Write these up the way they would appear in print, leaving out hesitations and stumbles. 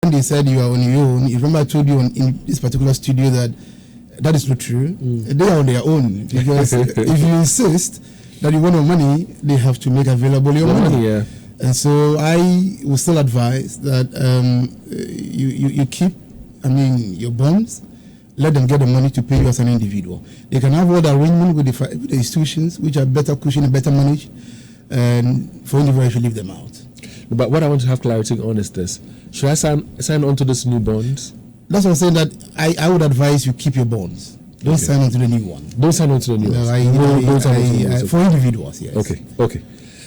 when they said you are on your own, you remember I told you in this particular studio that is not true. They are on their own, because if you insist that you want your money, they have to make available your money. Yeah. And so I will still advise that you keep, your bonds. Let them get the money to pay you as an individual. They can have all the arrangement with the institutions, which are better cushioned and better managed, and for individuals, you should leave them out. But what I want to have clarity on is this: should I sign on to this new bonds? That's what I'm saying. That I would advise you keep your bonds. Don't sign on to the new one. Don't sign on to the new one. For individuals, yes. Okay.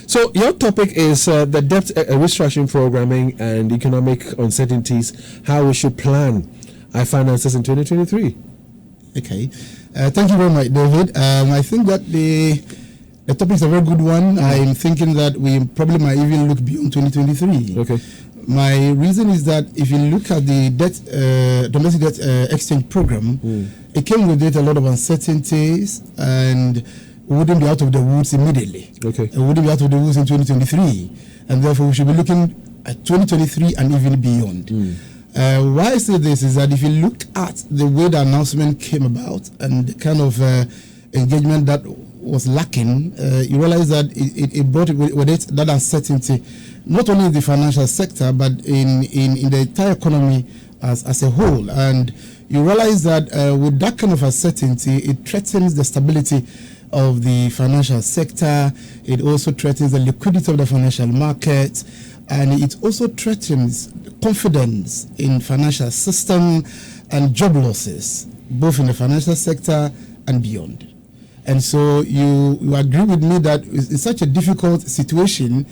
So your topic is the debt restructuring programming and economic uncertainties, how we should plan our finances in 2023. Okay. Thank you very much, David. I think that the topic is a very good one. I'm thinking that we probably might even look beyond 2023. Okay. My reason is that if you look at the domestic debt exchange program, it came with it a lot of uncertainties, and we wouldn't be out of the woods immediately. Okay. We wouldn't be out of the woods in 2023, and therefore we should be looking at 2023 and even beyond. Why I say this is that if you look at the way the announcement came about and the kind of engagement that was lacking, you realize that it brought with it that uncertainty, not only in the financial sector, but in the entire economy as a whole. And you realize that with that kind of uncertainty, it threatens the stability of the financial sector. It also threatens the liquidity of the financial market, and it also threatens confidence in financial system and job losses, both in the financial sector and beyond. And so you agree with me that in such a difficult situation,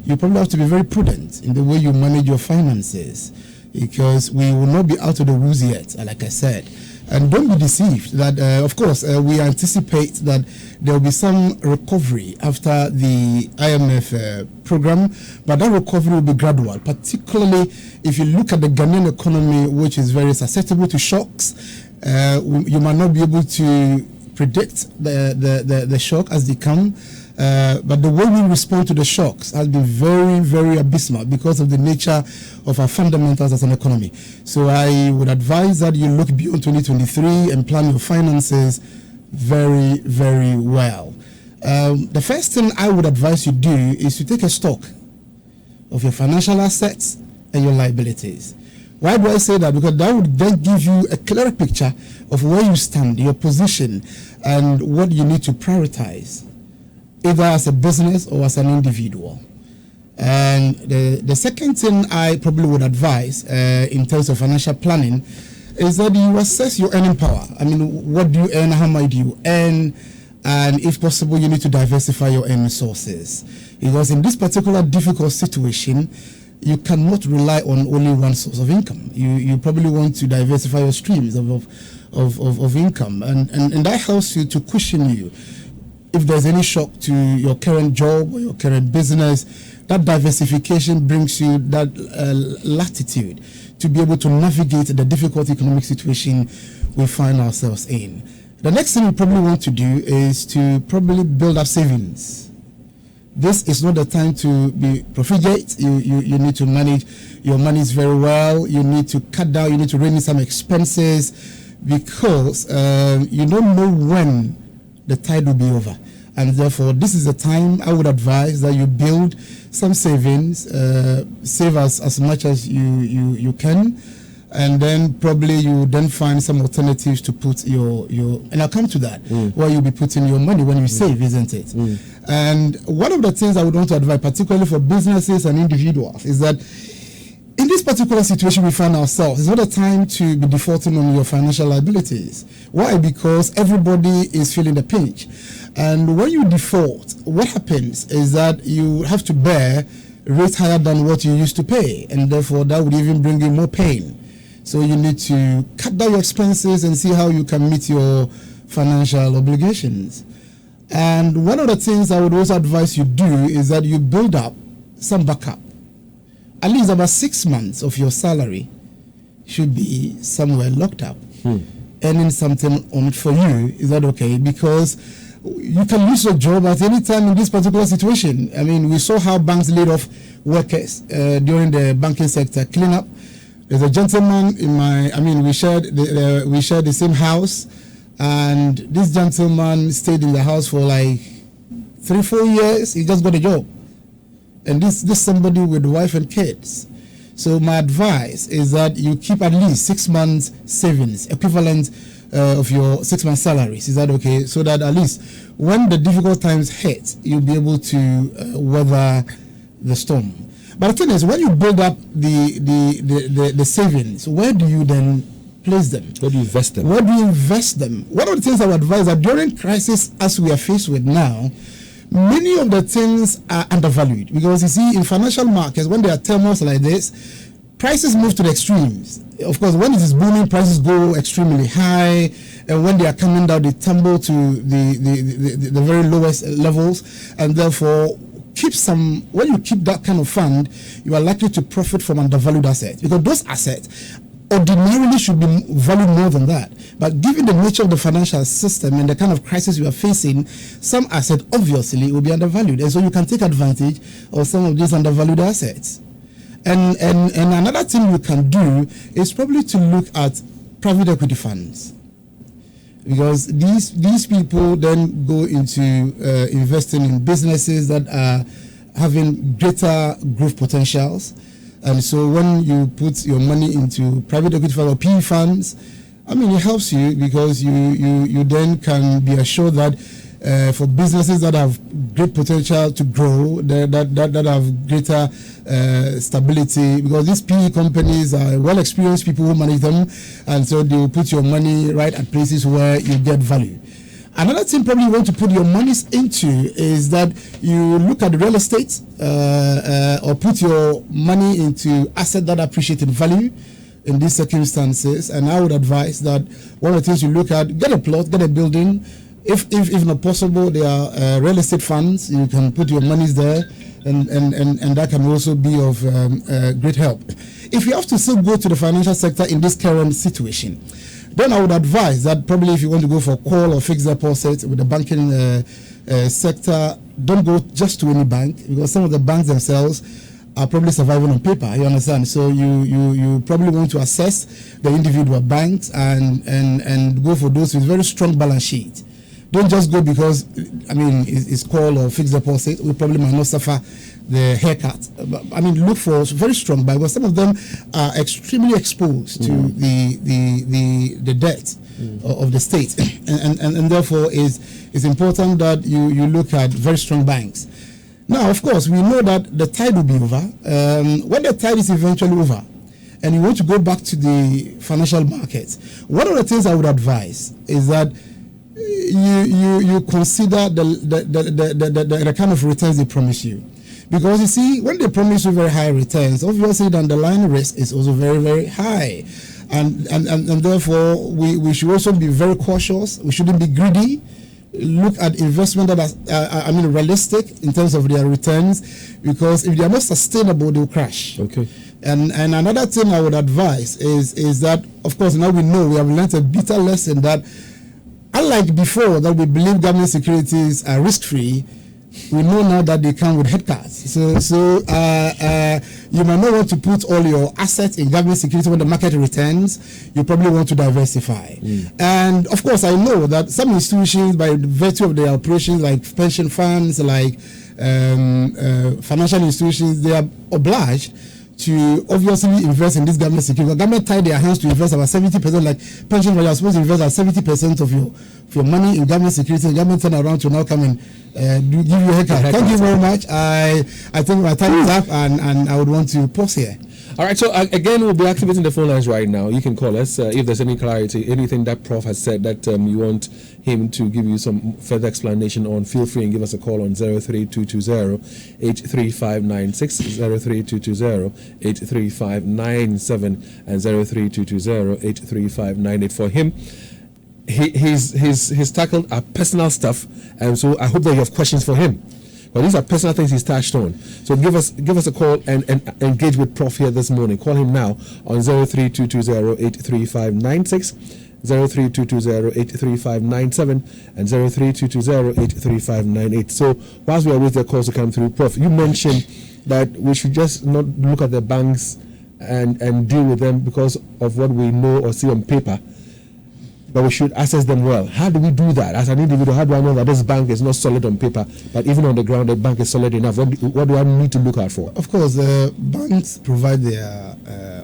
you probably have to be very prudent in the way you manage your finances, because we will not be out of the woods yet, like I said. And don't be deceived that, of course, we anticipate that there will be some recovery after the IMF program, but that recovery will be gradual, particularly if you look at the Ghanaian economy, which is very susceptible to shocks. You might not be able to predict the shock as they come, but the way we respond to the shocks has been very, very abysmal because of the nature of our fundamentals as an economy. So I would advise that you look beyond 2023 and plan your finances very, very well. The first thing I would advise you do is to take a stock of your financial assets and your liabilities. Why do I say that? Because that would then give you a clearer picture of where you stand, your position, and what you need to prioritize, either as a business or as an individual. And the second thing I probably would advise in terms of financial planning is that you assess your earning power. What do you earn? How much do you earn? And if possible, you need to diversify your earning sources. Because in this particular difficult situation, you cannot rely on only one source of income. You probably want to diversify your streams of income, and that helps you to cushion you if there's any shock to your current job or your current business. That diversification brings you that latitude to be able to navigate the difficult economic situation we find ourselves in. The next thing you probably want to do is to probably build up savings. This is not the time to be profligate. You need to manage your monies very well. You need to cut down. You need to rein in some expenses, because you don't know when the tide will be over. And therefore, this is the time I would advise that you build some savings, save as much as you can, and then probably you then find some alternatives to put your and I'll come to that, where you'll be putting your money when you save, isn't it? And one of the things I would want to advise, particularly for businesses and individuals, is that in this particular situation we find ourselves, it's not a time to be defaulting on your financial liabilities. Why? Because everybody is feeling the pinch. And when you default, what happens is that you have to bear rates higher than what you used to pay, and therefore that would even bring you more pain. So you need to cut down your expenses and see how you can meet your financial obligations. And one of the things I would also advise you do is that you build up some backup. At least about 6 months of your salary should be somewhere locked up, earning something on it for you. Is that okay? Because you can lose your job at any time in this particular situation. We saw how banks laid off workers during the banking sector cleanup. There's a gentleman we shared the same house, and this gentleman stayed in the house for like 3-4 years. He just got a job, and this somebody with wife and kids. So my advice is that you keep at least 6 months savings, equivalent of your 6 months salaries. Is that okay? So that at least when the difficult times hit, you'll be able to weather the storm. But the thing is, when you build up the savings, where do you then place them? Where do you invest them? Where do you invest them? One of the things I would advise that during crisis as we are faced with now, many of the things are undervalued, because you see, in financial markets, when there are turmoils like this, prices move to the extremes. Of course, when it is booming, prices go extremely high, and when they are coming down, they tumble to the very lowest levels, and therefore when you keep that kind of fund, you are likely to profit from undervalued assets, because those assets ordinarily should be valued more than that. But given the nature of the financial system and the kind of crisis we are facing, some assets obviously will be undervalued, and so you can take advantage of some of these undervalued assets. And another thing you can do is probably to look at private equity funds, because these people then go into investing in businesses that are having greater growth potentials. And so when you put your money into private equity funds or PE funds, it helps you, because you then can be assured that for businesses that have great potential to grow, that have greater stability, because these PE companies are well-experienced people who manage them, and so they will put your money right at places where you get value. Another thing probably you want to put your monies into is that you look at real estate or put your money into assets that appreciate in value in these circumstances. And I would advise that one of the things you look at, get a plot, get a building. If not possible, there are real estate funds. You can put your monies there, and that can also be of great help. If you have to still go to the financial sector in this current situation, then I would advise that probably if you want to go for call or fixed deposit with the banking sector, don't go just to any bank, because some of the banks themselves are probably surviving on paper, you understand? So you probably want to assess the individual banks and go for those with very strong balance sheet. Don't just go because, it's call or fixed deposit. We probably might not suffer the haircut. Look for very strong banks, because some of them are extremely exposed to the debt of the state, and therefore it's important that you look at very strong banks. Now, of course, we know that the tide will be over. When the tide is eventually over, and you want to go back to the financial markets, one of the things I would advise is that you consider the kind of returns they promise you. Because you see, when they promise you very high returns, obviously the underlying risk is also very, very high. And therefore, we should also be very cautious. We shouldn't be greedy. Look at investment that are realistic in terms of their returns, because if they are not sustainable, they'll crash. Okay. And another thing I would advise is that, of course, now we know, we have learned a bitter lesson that, unlike before that we believe government securities are risk-free, we know now that they come with head cards. So you might not want to put all your assets in government security when the market returns. You probably want to diversify. And of course, I know that some institutions, by virtue of their operations, like pension funds, like financial institutions, they are obliged to obviously invest in this government security. The government tied their hands to invest about 70%, like pension funds are supposed to invest at 70% of your money in government security. The government turn around to now come and give you a haircut. Thank you very much. I think my time is up, and I would want to pause here. All right, so again, we'll be activating the phone lines right now. You can call us if there's any clarity, anything that Prof has said that you want him to give you some further explanation on. Feel free and give us a call on 03220-83596, 03220-83597, and 03220-83598. For him, he's tackled our personal stuff, and so I hope that you have questions for him. But these are personal things he's touched on. So give us a call and engage with Prof here this morning. Call him now on 03220-83596, 03220-83597, and 03220-83598. So whilst we are waiting for the calls to come through, Prof, you mentioned that we should just not look at the banks and deal with them because of what we know or see on paper, but we should assess them well. How do we do that as an individual? How do I know that this bank is not solid on paper, but even on the ground, the bank is solid enough? What do I need to look out for? Of course, banks provide their.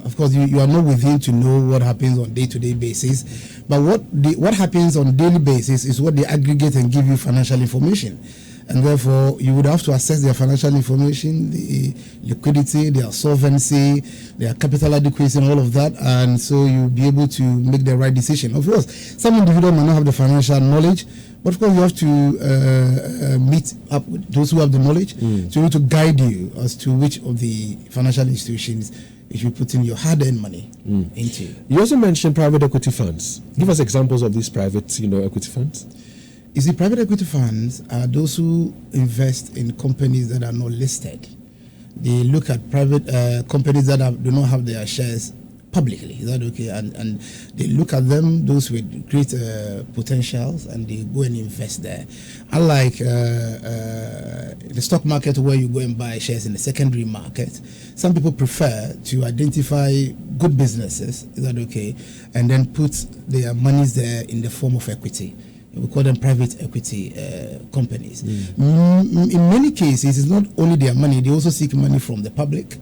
Of course, you are not within to know what happens on day-to-day basis, but what happens on daily basis is what they aggregate and give you financial information. And therefore, you would have to assess their financial information, the liquidity, their solvency, their capital adequacy, and all of that. And so you'll be able to make the right decision. Of course, some individuals may not have the financial knowledge, but of course, you have to meet up with those who have the knowledge to be able to guide you as to which of the financial institutions you should put in your hard-earned money into. You also mentioned private equity funds. Give us examples of these private, equity funds. You see, private equity funds are those who invest in companies that are not listed. They look at private companies that do not have their shares publicly. Is that okay? And they look at them, those with great potentials, and they go and invest there. Unlike the stock market where you go and buy shares in the secondary market, some people prefer to identify good businesses, is that okay, and then put their monies there in the form of equity. We call them private equity companies. In many cases, it's not only their money, they also seek money from the public.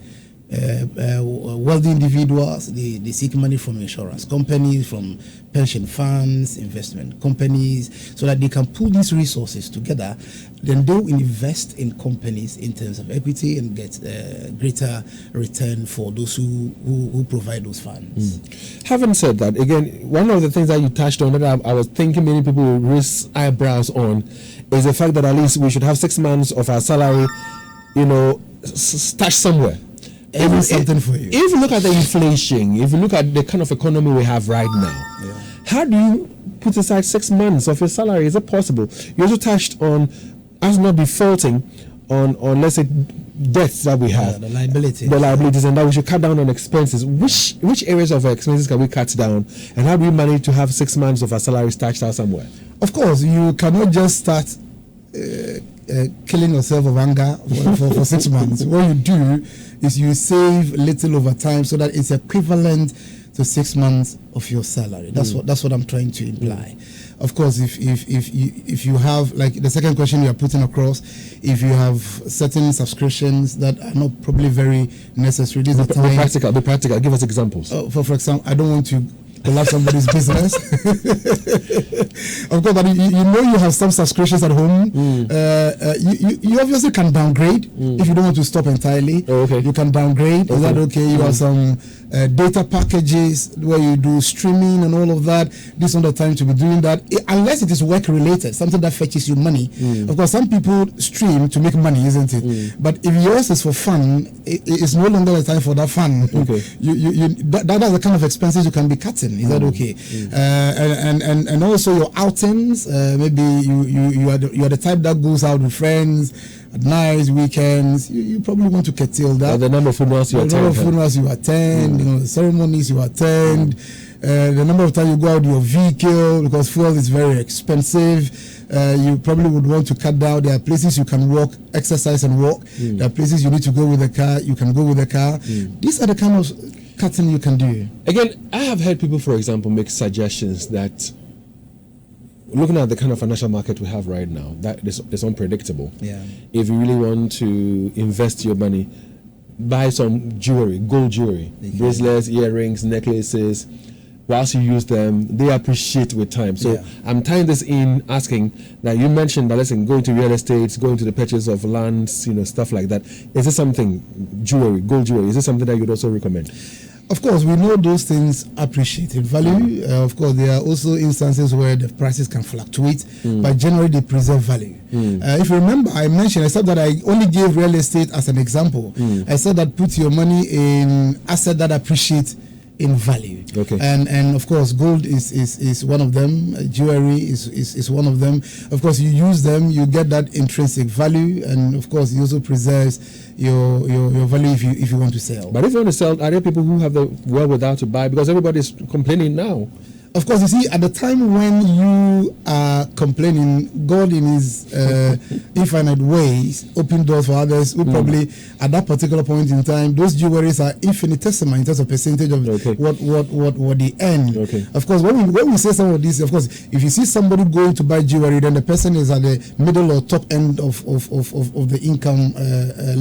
Wealthy individuals, they seek money from insurance companies, from pension funds, investment companies, so that they can pull these resources together. Then they'll invest in companies in terms of equity and get greater return for those who provide those funds. Having said that, again, one of the things that you touched on that I was thinking many people will raise eyebrows on is the fact that at least we should have 6 months of our salary, stashed somewhere. Something for you. If you look at the inflation, if you look at the kind of economy we have right now, how do you put aside 6 months of your salary? Is it possible? You also touched on us not defaulting on let's say debts that we have, the liabilities, and that we should cut down on expenses. Which areas of our expenses can we cut down, and how do we manage to have 6 months of our salary stashed out somewhere? Of course, you cannot just start killing yourself of anger for 6 months. What you do is you save little over time so that it's equivalent to 6 months of your salary. That's what I'm trying to imply. Of course, if you have, like the second question you are putting across, if you have certain subscriptions that are not probably very necessary, this is the time. Be practical. Give us examples. For example, I don't want to collapse somebody's business. Of course, but you have some subscriptions at home. You obviously can downgrade if you don't want to stop entirely. Okay. You can downgrade. Is that okay? You have some data packages where you do streaming and all of that. This is not the time to be doing that, unless it is work related, something that fetches you money. Of course, some people stream to make money, isn't it? But if yours is for fun, it's no longer the time for that fun. Okay. That's the kind of expenses you can be cutting. Is that okay? And also your outings. Maybe you are the type that goes out with friends at night, weekends. You probably want to curtail that. The number of funerals you attend. The number of funerals you attend. The ceremonies you attend. The number of times you go out with your vehicle, because fuel is very expensive. You probably would want to cut down. There are places you can walk, exercise and walk. There are places you need to go with the car. You can go with the car. These are the kind of cutting you can do. Again, I have heard people, for example, make suggestions that looking at the kind of financial market we have right now, that is unpredictable. Yeah. If you really want to invest your money, buy some jewelry, gold jewelry, bracelets, earrings, necklaces. Whilst you use them, they appreciate with time. So I'm tying this in, asking that you mentioned that, listen, going to real estate, going to the purchase of lands, stuff like that. Is this something, jewelry, gold jewelry, is this something that you'd also recommend? Of course, we know those things appreciate in value. Of course, there are also instances where the prices can fluctuate, but generally they preserve value. If you remember, I said that I only gave real estate as an example. I said that put your money in assets that appreciate in value. Okay. And of course, gold is one of them. Jewelry is one of them. Of course, you use them, you get that intrinsic value, and of course, it also preserves your value if you want to sell. But if you want to sell, are there people who have the wherewithal to buy? Because everybody's complaining now. Of course, you see, at the time when you are complaining, God in his infinite ways open doors for others who probably at that particular point in time, those jewelries are infinitesimal in terms of percentage of what they earn. Of course, when we say some of this, of course, if you see somebody going to buy jewelry, then the person is at the middle or top end of the income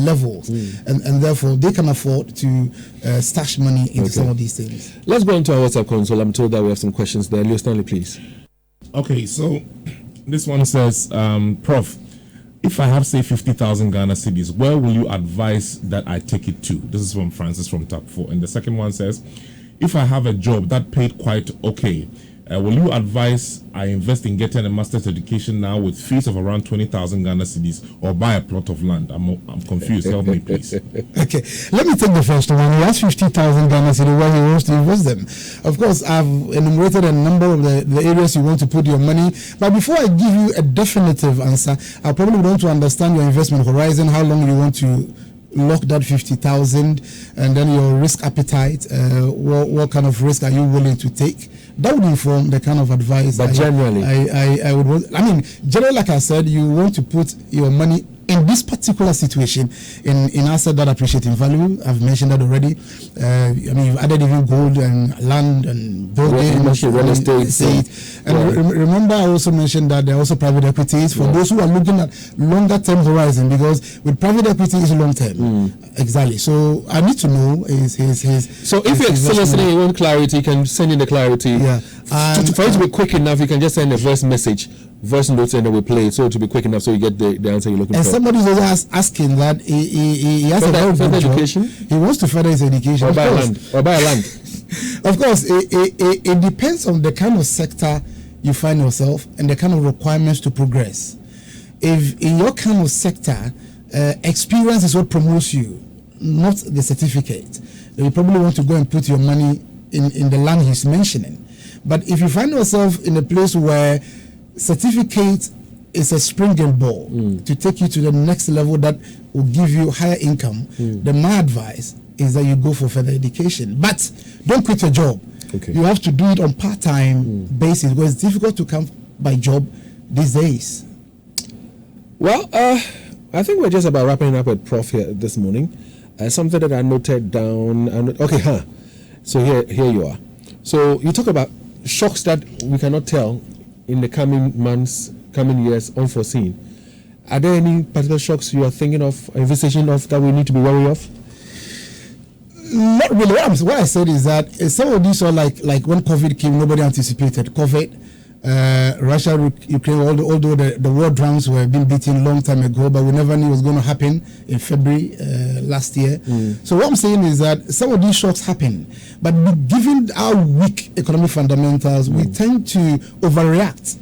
levels, and therefore they can afford to stash money into some of these things. Let's go on to our WhatsApp console. I'm told that we have some questions there. Leo Stanley, please. Okay, so this one says, Prof, if I have, say, 50,000 Ghana cedis, where will you advise that I take it to? This is from Francis from Tap 4. And the second one says, if I have a job that paid quite okay, will you advise I invest in getting a master's education now with fees of around 20,000 Ghana cedis, or buy a plot of land? I'm confused. Help me, please. Okay, let me take the first one. He has 50,000 Ghana cedis where he wants to invest them. Of course, I've enumerated a number of the areas you want to put your money. But before I give you a definitive answer, I probably want to understand your investment horizon, how long you want to lock that 50,000, and then your risk appetite. What kind of risk are you willing to take? That would inform the kind of advice. But generally, I would want. I mean, generally, like I said, you want to put your money in this particular situation in assets that appreciate in value. I've mentioned that already. I mean, you've added even gold and land and buildings, real estate. And remember, I also mentioned that there are also private equities for those who are looking at longer term horizon, because with private equity it's long term. Exactly. So I need to know his. So if you're still listening, you want clarity, you can send in the clarity. Yeah. For it to be quick enough, you can just send a voice notes, and then we play it, so to be quick enough so you get the answer you're looking for. And somebody's also asking that he has further education. He wants to further his education. Or buy land. Of course, it depends on the kind of sector you find yourself and the kind of requirements to progress. If in your kind of sector, experience is what promotes you, not the certificate, then you probably want to go and put your money in the land he's mentioning. But if you find yourself in a place where certificate is a springing ball to take you to the next level that will give you higher income, then my advice is that you go for further education. But don't quit your job. You have to do it on part-time basis, because it's difficult to come by job these days. Well, I think we're just about wrapping up with Prof here this morning. Something that I noted down. So here you are. So you talk about shocks that we cannot tell in the coming months, coming years, unforeseen. Are there any particular shocks you are thinking of, envisaging of, that we need to be wary of? Not really. What I said is that some of these are like when COVID came, nobody anticipated COVID. Russia, Ukraine, although the war drums were being beaten a long time ago, but we never knew it was going to happen in February last year. So what I'm saying is that some of these shocks happen, but given our weak economic fundamentals, we tend to overreact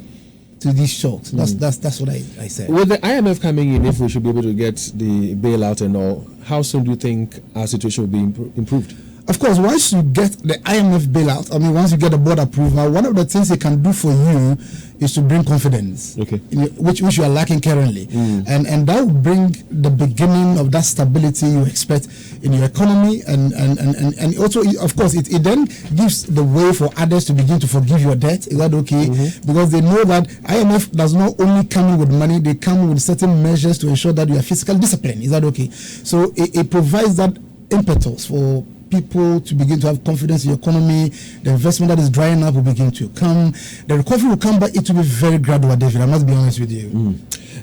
to these shocks. That's what I said. With the IMF coming in, if we should be able to get the bailout and all, how soon do you think our situation will be improved? Of course, once you get the IMF bailout, once you get the board approval, one of the things they can do for you is to bring confidence, which you are lacking currently. And that will bring the beginning of that stability you expect in your economy. And also, of course, it then gives the way for others to begin to forgive your debt. Is that okay? Because they know that IMF does not only come in with money, they come with certain measures to ensure that you are fiscal discipline. Is that okay? So it provides that impetus for people to begin to have confidence in the economy. The investment that is drying up will begin to come. The recovery will come, but it will be very gradual, David. I must be honest with you.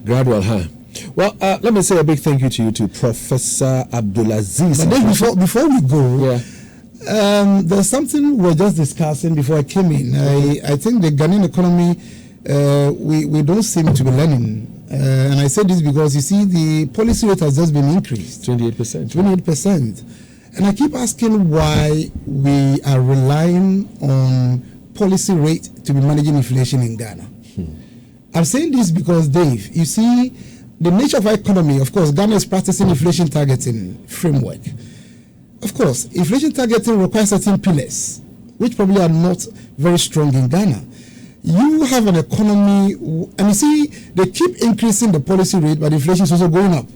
Gradual, huh? Well, let me say a big thank you to you, to Professor Abdul-Aziz. But then before we go, there's something we were just discussing before I came in. I think the Ghanaian economy, we don't seem to be learning. And I say this because, you see, the policy rate has just been increased. 28%. And I keep asking why we are relying on policy rate to be managing inflation in Ghana. I'm saying this because, Dave, you see, the nature of our economy, of course, Ghana is practicing inflation targeting framework. Of course, inflation targeting requires certain pillars, which probably are not very strong in Ghana. You have an economy, and you see, they keep increasing the policy rate, but inflation is also going up.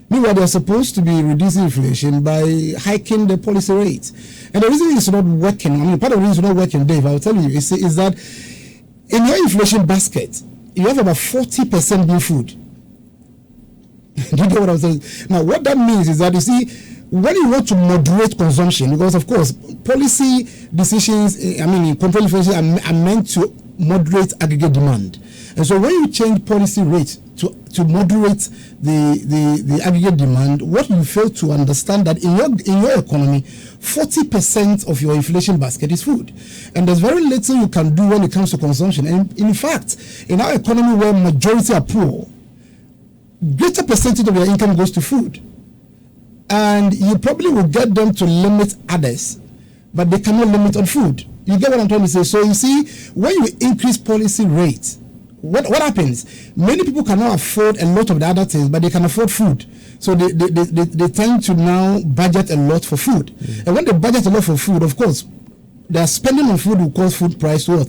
Meanwhile, they are supposed to be reducing inflation by hiking the policy rate. And the reason it's not working, I mean, part of the reason it's not working, Dave, I'll tell you, is that in your inflation basket, you have about 40% being food. Do you get what I'm saying? Now, what that means is that, you see, when you want to moderate consumption, because, of course, policy decisions, control inflation are meant to moderate aggregate demand. And so when you change policy rates to moderate the aggregate demand, what you fail to understand that in your economy, 40% of your inflation basket is food. And there's very little you can do when it comes to consumption. And in fact, in our economy where majority are poor, greater percentage of your income goes to food. And you probably will get them to limit others, but they cannot limit on food. You get what I'm trying to say? So you see, when you increase policy rates, what happens? Many people cannot afford a lot of the other things, but they can afford food. So they tend to now budget a lot for food. And when they budget a lot for food, of course, their spending on food will cause food price to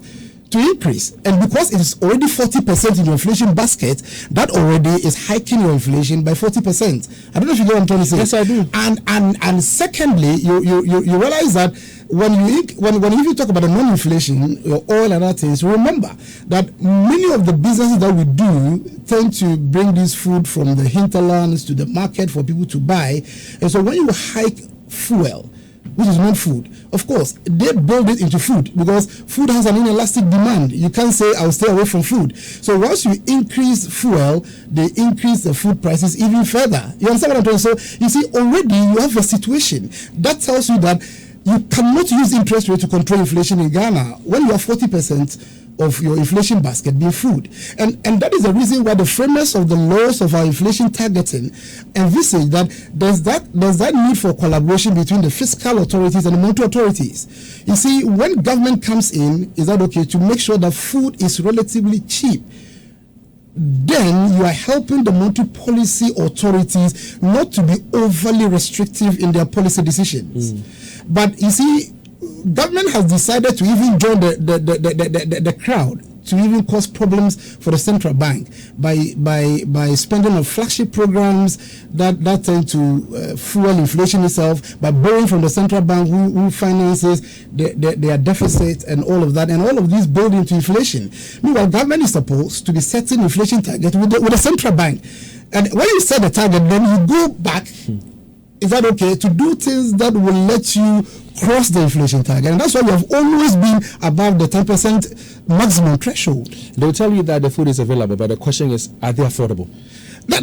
increase. And because it is already 40% in your inflation basket, that already is hiking your inflation by 40%. I don't know if you get what I'm trying to say. Yes, I do. And secondly, you realize that when you talk about the non-inflation, your oil and other things, remember that many of the businesses that we do tend to bring this food from the hinterlands to the market for people to buy. And so when you hike fuel, which is not food, of course, they build it into food because food has an inelastic demand. You can't say, I'll stay away from food. So once you increase fuel, they increase the food prices even further. You understand what I'm saying? So you see, already you have a situation that tells you that you cannot use interest rate to control inflation in Ghana when you have 40% of your inflation basket being food. And that is the reason why the framers of the laws of our inflation targeting envisage that there's that need for collaboration between the fiscal authorities and the monetary authorities. You see, when government comes in, is that okay, to make sure that food is relatively cheap, then you are helping the monetary policy authorities not to be overly restrictive in their policy decisions. But you see, government has decided to even join the crowd to even cause problems for the central bank by spending on flagship programs that tend to fuel inflation itself, by borrowing from the central bank who finances their deficit and all of that, and all of these build into inflation. Meanwhile, government is supposed to be setting inflation target with the central bank. And when you set the target, then you go back, is that okay, to do things that will let you cross the inflation target. And that's why we have always been above the 10% maximum threshold. They'll tell you that the food is available, but the question is, are they affordable? I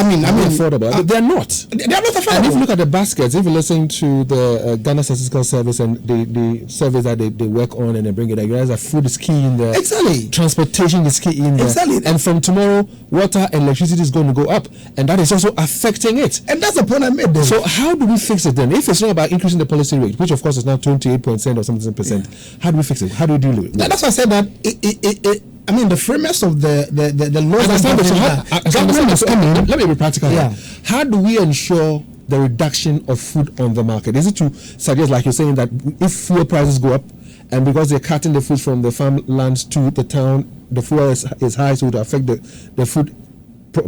mean, affordable. They're not. They are not affordable. And if you look at the baskets, if you listen to the Ghana Statistical Service and the surveys that they work on and they bring it, I realize that food is key in there. Exactly. Transportation is key in there. Exactly. And from tomorrow, water and electricity is going to go up, and that is also affecting it. And that's the point I made there. So how do we fix it then? If it's not about increasing the policy rate, which of course is now 28% or something percent, how do we fix it? How do we deal with it? That's why I said that the framers of the laws let me be practical. Yeah. How do we ensure the reduction of food on the market? Is it to suggest, like you're saying, that if fuel prices go up, and because they're cutting the food from the farmlands to the town, the fuel is high, so it will affect the food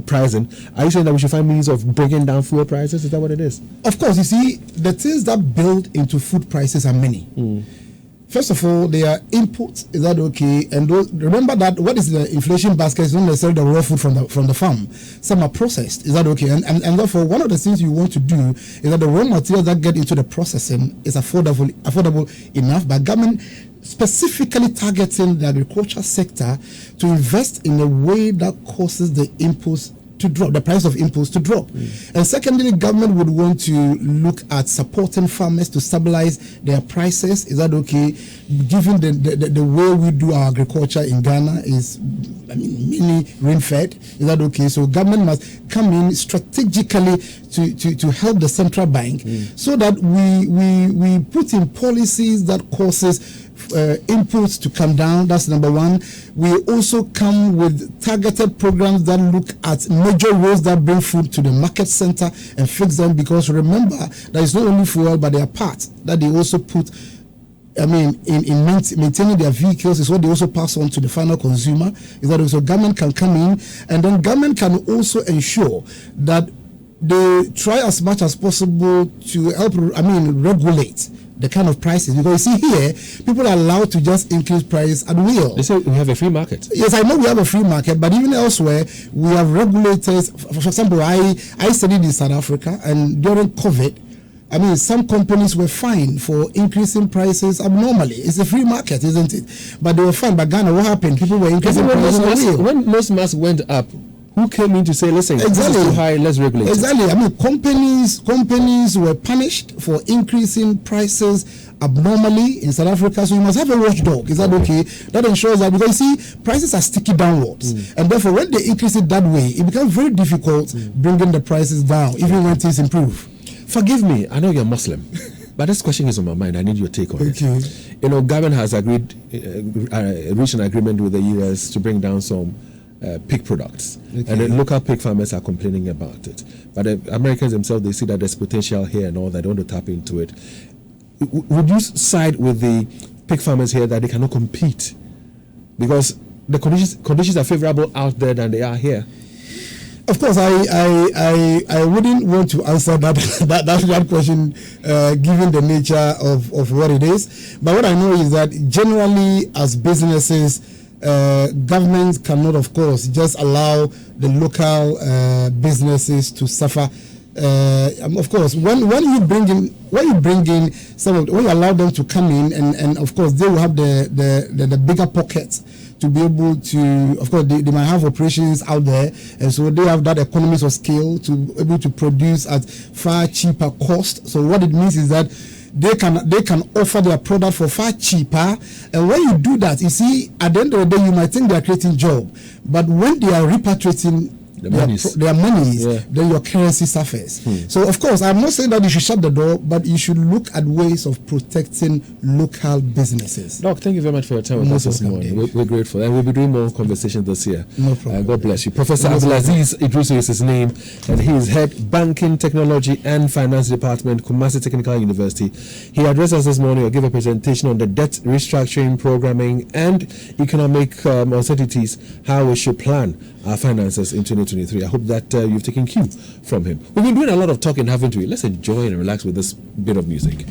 pricing? Are you saying that we should find means of bringing down fuel prices? Is that what it is? Of course. You see, the things that build into food prices are many. First of all, they are inputs. Is that okay? And remember that what is the inflation basket is not necessarily the raw food from the farm. Some are processed. Is that okay? And therefore, one of the things you want to do is that the raw materials that get into the processing is affordable enough. But government specifically targeting the agriculture sector to invest in a way that causes the inputs to drop, the price of inputs to drop. And secondly, the government would want to look at supporting farmers to stabilize their prices. Is that okay? Given the way we do our agriculture in Ghana is, mainly rain-fed. Is that okay? So government must come in strategically to help the central bank so that we put in policies that causes inputs to come down. That's number one. We also come with targeted programs that look at major roads that bring food to the market center and fix them, because remember that it's not only fuel, but there are parts that they also put in maintaining their vehicles is what they also pass on to the final consumer. Is that also government can come in, and then government can also ensure that they try as much as possible to help, regulate the kind of prices, because you see here, people are allowed to just increase price at will. They say we have a free market. Yes, I know we have a free market, but even elsewhere, we have regulators. For example, I studied in South Africa, and during COVID, some companies were fined for increasing prices abnormally. It's a free market, isn't it? But they were fined. But Ghana, what happened? People were increasing prices. When most masks went up, who came in to say, listen, this is too high, let's regulate Exactly. Companies were punished for increasing prices abnormally in South Africa. So you must have a watchdog. Is that okay? That ensures that, because you see, prices are sticky downwards. And therefore, when they increase it that way, it becomes very difficult bringing the prices down, even when things improve. Forgive me, I know you're Muslim. But this question is on my mind. I need your take on it. Government has reached an agreement with the US to bring down some pig products, and the local pig farmers are complaining about it. But the Americans themselves, they see that there's potential here and all that. They want to tap into it. Would you side with the pig farmers here that they cannot compete because the conditions are favorable out there than they are here? Of course, I wouldn't want to answer that one question given the nature of what it is. But what I know is that generally, as businesses, governments cannot, of course, just allow the local businesses to suffer. Of course, when you bring in when you allow them to come in, and of course they will have the bigger pockets to be able to, of course, they might have operations out there, and so they have that economies of scale to be able to produce at far cheaper cost. So what it means is that they can offer their product for far cheaper, and when you do that, you see, at the end of the day, you might think they are creating job, but when they are repatriating their monies, then your currency suffers. So, of course, I'm not saying that you should shut the door, but you should look at ways of protecting local businesses. Doc, thank you very much for your time with us this morning. We're grateful, and we'll be doing more conversations this year. No problem. God bless you. Professor Abdul-Aziz Iddrisu is his name, and he is Head Banking, Technology and Finance Department, Kumasi Technical University. He addressed us this morning or gave a presentation on the debt restructuring, programming, and economic uncertainties, how we should plan our finances in 2023. I hope that you've taken cue from him. We've been doing a lot of talking, haven't we? Let's enjoy and relax with this bit of music.